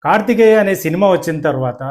కార్తికేయ అనే సినిమా వచ్చిన తర్వాత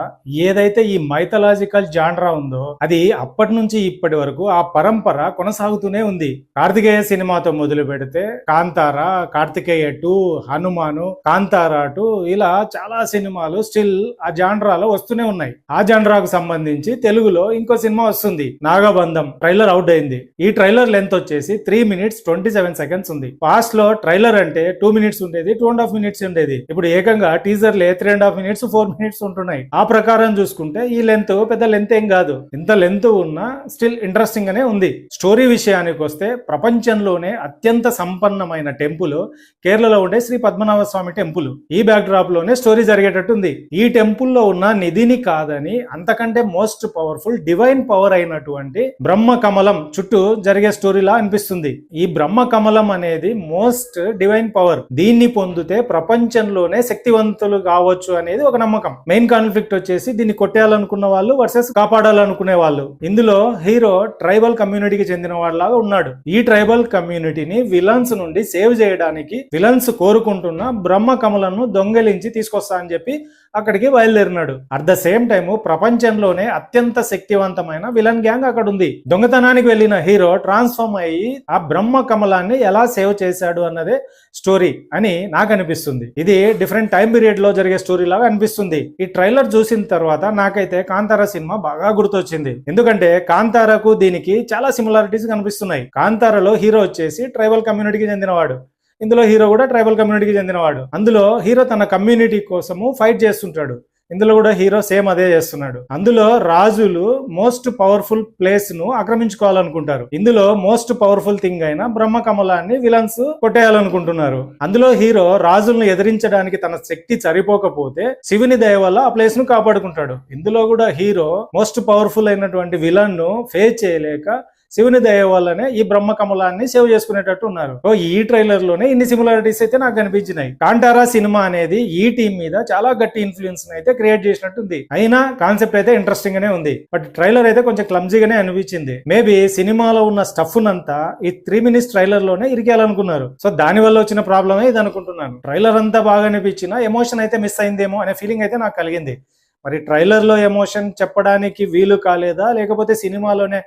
ఏదైతే ఈ మైథలాజికల్ జాన్రా ఉందో అది అప్పటి నుంచి ఇప్పటి వరకు ఆ పరంపర కొనసాగుతూనే ఉంది. కార్తికేయ సినిమాతో మొదలు పెడితే కాంతారా, కార్తికేయ 2, హనుమాను, కాంతారా 2 ఇలా చాలా సినిమాలు స్టిల్ ఆ జాన్రాలో వస్తూనే ఉన్నాయి. ఆ జాన్రాకు సంబంధించి తెలుగులో ఇంకో సినిమా వస్తుంది, నాగబంధం. ట్రైలర్ అవుట్ అయింది. ఈ ట్రైలర్ లెంత్ వచ్చేసి 3 minutes 27 seconds ఉంది. పాస్ట్ లో ట్రైలర్ అంటే 2 minutes ఉండేది, 2.5 minutes ఉండేది. ఇప్పుడు ఏకంగా టీజర్ 3.5 minutes 4 minutes ఉంటున్నాయి. ఆ ప్రకారం చూసుకుంటే ఈ లెంత్ పెద్ద లెంత్ ఏం కాదు. ఇంత లెంత్ ఉన్నా స్టిల్ ఇంట్రెస్టింగ్ గానే ఉంది. స్టోరీ విషయానికి వస్తే ప్రపంచంలోనే అత్యంత సంపన్నమైన టెంపుల్ కేరళలో ఉండే శ్రీ పద్మనాభ స్వామి టెంపుల్. ఈ బ్యాక్ డ్రాప్ లోనే స్టోరీ జరిగేటట్టుంది. ఈ టెంపుల్ లో ఉన్న నిధిని కాదని అంతకంటే మోస్ట్ పవర్ఫుల్ డివైన్ పవర్ అయినటువంటి బ్రహ్మ కమలం చుట్టూ జరిగే స్టోరీలా అనిపిస్తుంది. ఈ బ్రహ్మ కమలం అనేది మోస్ట్ డివైన్ పవర్. దీన్ని పొందితే ప్రపంచంలోనే శక్తివంతులు కావచ్చు అనేది ఒక నమ్మకం. మెయిన్ కాన్ఫ్లిక్ట్ వచ్చేసి దీన్ని కొట్టేయాలనుకున్న వాళ్ళు వర్సెస్ కాపాడాలనుకునే వాళ్ళు. ఇందులో హీరో ట్రైబల్ కమ్యూనిటీకి చెందిన వాళ్ళలాగా ఉన్నాడు. ఈ ట్రైబల్ కమ్యూనిటీని విలన్స్ నుండి సేవ్ చేయడానికి విలన్స్ కోరుకుంటున్న బ్రహ్మ కమలను దొంగలించి తీసుకొస్తా అని చెప్పి అక్కడికి బయలుదేరినాడు. అట్ ద సేమ్ టైమ్ ప్రపంచంలోనే అత్యంత శక్తివంతమైన విలన్ గ్యాంగ్ అక్కడ ఉంది. దొంగతనానికి వెళ్లిన హీరో ట్రాన్స్ఫార్మ్ అయ్యి ఆ బ్రహ్మ కమలాన్ని ఎలా సేవ్ చేశాడు అన్నదే స్టోరీ అని నాకు అనిపిస్తుంది. ఇది డిఫరెంట్ టైం పీరియడ్ లో జరిగే స్టోరీ లాగా అనిపిస్తుంది. ఈ ట్రైలర్ చూసిన తర్వాత నాకైతే కాంతారా సినిమా బాగా గుర్తొచ్చింది. ఎందుకంటే కాంతారాకు దీనికి చాలా సిమిలారిటీస్ కనిపిస్తున్నాయి. కాంతారాలో హీరో వచ్చేసి ట్రైబల్ కమ్యూనిటీకి చెందినవాడు, ఇందులో హీరో కూడా ట్రైబల్ కమ్యూనిటీకి చెందినవాడు. అందులో హీరో తన కమ్యూనిటీ కోసము ఫైట్ చేస్తుంటాడు, ఇందులో కూడా హీరో సేమ్ అదే చేస్తున్నాడు. అందులో రాజులు మోస్ట్ పవర్ఫుల్ ప్లేస్ ను ఆక్రమించుకోవాలనుకుంటారు. ఇందులో మోస్ట్ పవర్ఫుల్ థింగ్ అయిన బ్రహ్మ కమలాన్ని విలన్స్ కొట్టేయాలనుకుంటున్నారు. అందులో హీరో రాజులను ఎదిరించడానికి తన శక్తి సరిపోకపోతే శివుని దయ వల్ల ఆ ప్లేస్ ను కాపాడుకుంటాడు. ఇందులో కూడా హీరో మోస్ట్ పవర్ఫుల్ అయినటువంటి విలన్ ను ఫేస్ చేయలేక శివుని దయ వల్లనే ఈ బ్రహ్మ కమలాన్ని సేవ్ చేసుకునేటట్టు ఉన్నారు. ఈ ట్రైలర్ లోనే ఇన్ని సిమిలారిటీస్ అయితే నాకు కనిపించినాయి. కాంతారా సినిమా అనేది ఈ టీం మీద చాలా గట్టి ఇన్ఫ్లుయెన్స్ అయితే క్రియేట్ చేసినట్టుంది. అయినా కాన్సెప్ట్ అయితే ఇంట్రెస్టింగ్ గానే ఉంది. బట్ ట్రైలర్ అయితే కొంచెం క్లమ్జీగానే అనిపించింది. మేబీ సినిమాలో ఉన్న స్టఫ్ నంతా ఈ 3 minutes ట్రైలర్ లోనే ఇరికేయాలనుకున్నారు. సో దాని వల్ల వచ్చిన ప్రాబ్లమే ఇది అనుకుంటున్నాను. ట్రైలర్ అంతా బాగా అనిపించినా ఎమోషన్ అయితే మిస్ అయిందేమో అనే ఫీలింగ్ అయితే నాకు కలిగింది. మరి ట్రైలర్ లో ఎమోషన్ చెప్పడానికి వీలు కాలేదా, లేకపోతే సినిమాలోనే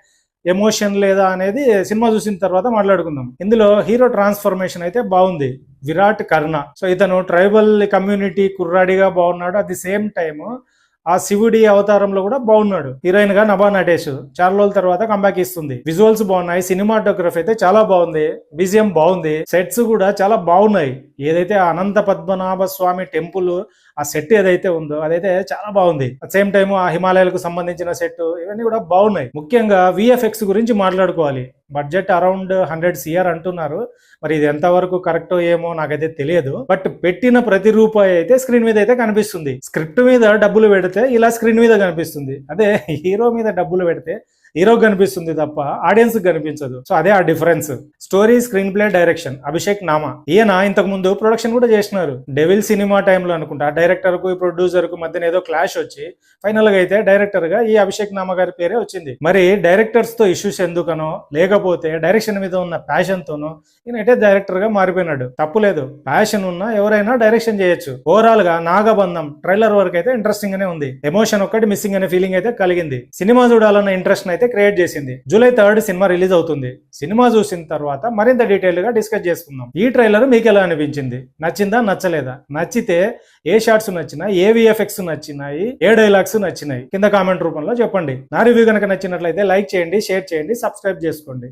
ఎమోషన్ లేదా అనేది సినిమా చూసిన తర్వాత మాట్లాడుకుందాం. ఇందులో హీరో ట్రాన్స్ఫర్మేషన్ అయితే బాగుంది, విరాట్ కర్ణ. సో ఇతను ట్రైబల్ కమ్యూనిటీ కుర్రాడిగా బాగున్నాడు. అట్ ది సేమ్ టైమ్ ఆ శివుడి అవతారంలో కూడా బాగున్నాడు. హీరోయిన్ గా నభా నటేష్ చాలా రోజుల తర్వాత కంబ్యాక్ ఇస్తుంది. విజువల్స్ బాగున్నాయి, సినిమాటోగ్రఫీ అయితే చాలా బాగుంది, బీజిఎం బాగుంది, సెట్స్ కూడా చాలా బాగున్నాయి. ఏదైతే అనంత పద్మనాభ స్వామి టెంపుల్ ఆ సెట్ ఏదైతే ఉందో అదైతే చాలా బాగుంది. అట్ సేమ్ టైమ్ ఆ హిమాలయాలకు సంబంధించిన సెట్ ఇవన్నీ కూడా బాగున్నాయి. ముఖ్యంగా విఎఫ్ఎక్స్ గురించి మాట్లాడుకోవాలి. బడ్జెట్ అరౌండ్ 100 CR అంటున్నారు. మరి ఇది ఎంతవరకు కరెక్టో ఏమో నాకైతే తెలియదు. బట్ పెట్టిన ప్రతి రూపాయి అయితే స్క్రీన్ మీద అయితే కనిపిస్తుంది. స్క్రిప్ట్ మీద డబ్బులు పెడితే ఇలా స్క్రీన్ మీద కనిపిస్తుంది. అదే హీరో మీద డబ్బులు పెడితే హీరో కనిపిస్తుంది తప్ప ఆడియన్స్ కనిపించదు. సో అదే ఆ difference. Story, screen play, direction Abhishek Nama. ఈయన ఇంతకు ముందు ప్రొడక్షన్ కూడా చేసినారు. డెవిల్ సినిమా టైంలో అనుకుంటా డైరెక్టర్ కు ప్రొడ్యూసర్ కు మధ్యన ఏదో క్లాష్ వచ్చి ఫైనల్ గా అయితే డైరెక్టర్ గా ఈ అభిషేక్ నామా గారి పేరే వచ్చింది. మరి డైరెక్టర్స్ తో ఇష్యూస్ ఎందుకనో లేకపోతే డైరెక్షన్ మీద ఉన్న ప్యాషన్ తోనో ఈయనైతే డైరెక్టర్ గా మారిపోయినాడు. తప్పులేదు, ప్యాషన్ ఉన్నా ఎవరైనా డైరెక్షన్ చేయొచ్చు. ఓవరాల్ గా నాగబంధం ట్రైలర్ వరకు అయితే ఇంట్రెస్టింగ్ గానే ఉంది. ఎమోషన్ ఒక్కటి మిస్సింగ్ అనే ఫీలింగ్ అయితే కలిగింది. సినిమా చూడాలన్న ఇంట్రెస్ట్ అయితే క్రియేట్ చేసింది. July 3rd సినిమా రిలీజ్ అవుతుంది. సినిమా చూసిన తర్వాత మరింత డీటెయిల్ గా డిస్కస్ చేసుకుందాం. ఈ ట్రైలర్ మీకు ఎలా అనిపించింది? నచ్చిందా, నచ్చలేదా? నచ్చితే ఏ షార్ట్స్ నచ్చినా, ఏ విఎఫ్ఎక్స్ నచ్చినాయి, ఏ డైలాగ్స్ నచ్చినాయి కింద కామెంట్ రూపంలో చెప్పండి. నా రివ్యూ కనుక నచ్చినట్లయితే లైక్ చేయండి, షేర్ చేయండి, సబ్స్క్రైబ్ చేసుకోండి.